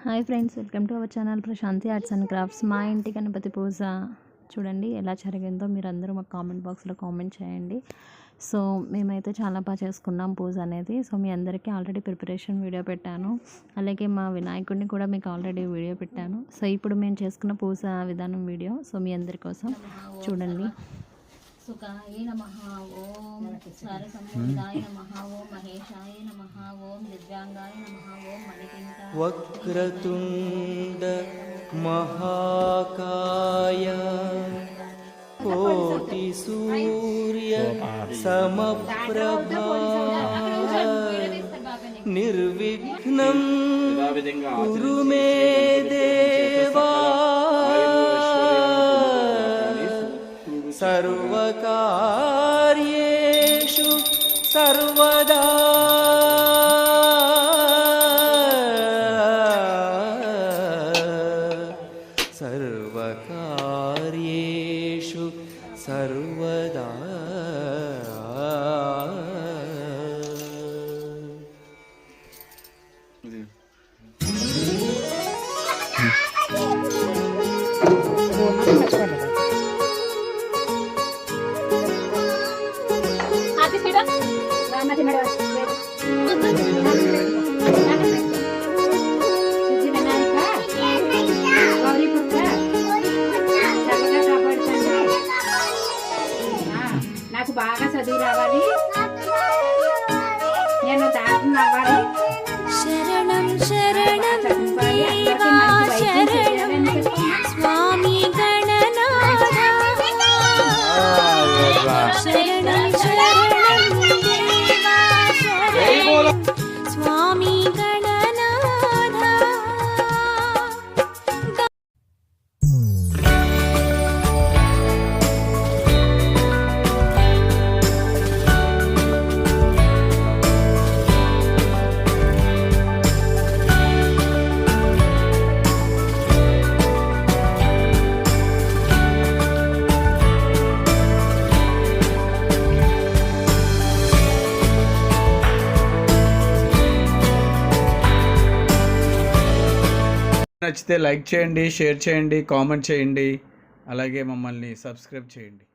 Hi friends, welcome to our channel Prashanti arts and crafts. మా ఇంటి గణపతి పూజ చూడండి ఎలా జరిగిందో మీరు అందరూ మాకు కామెంట్ బాక్స్లో కామెంట్ చేయండి. సో మేమైతే చాలా బాగా చేసుకున్నాం పూజ అనేది. సో మీ అందరికీ ఆల్రెడీ ప్రిపరేషన్ వీడియో పెట్టాను, అలాగే మా వినాయకుడిని కూడా మీకు ఆల్రెడీ వీడియో పెట్టాను. సో ఇప్పుడు మేము చేసుకున్న పూజ విధానం వీడియో సో మీ అందరి కోసం చూడండి. సుఖాయ నమః ఓం సారసంపదాయ నమః ఓం మహేశాయ నమః ఓం దివ్యాంగాయ నమః ఓం మణికంఠాయ వక్రతుండ మహాకాయ కోటి సూర్య సమప్రభా నిర్విఘ్నం కురు మే దేవా సర్వకార్యేషు సర్వదా సర్వకార్యేషు సర్వదా నాకు బాగా చదువు రావాలి, నేను డాక్టర్ అవ్వాలి. శరణం శరణం దేవా శరణం స్వామి గణనాథ. శరణం శరణం దేవా శరణం స్వామి గణనాథ. నచ్చితే లైక్ చేయండి, షేర్ చేయండి, కామెంట్ చేయండి, అలాగే మమ్మల్ని సబ్స్క్రైబ్ చేయండి.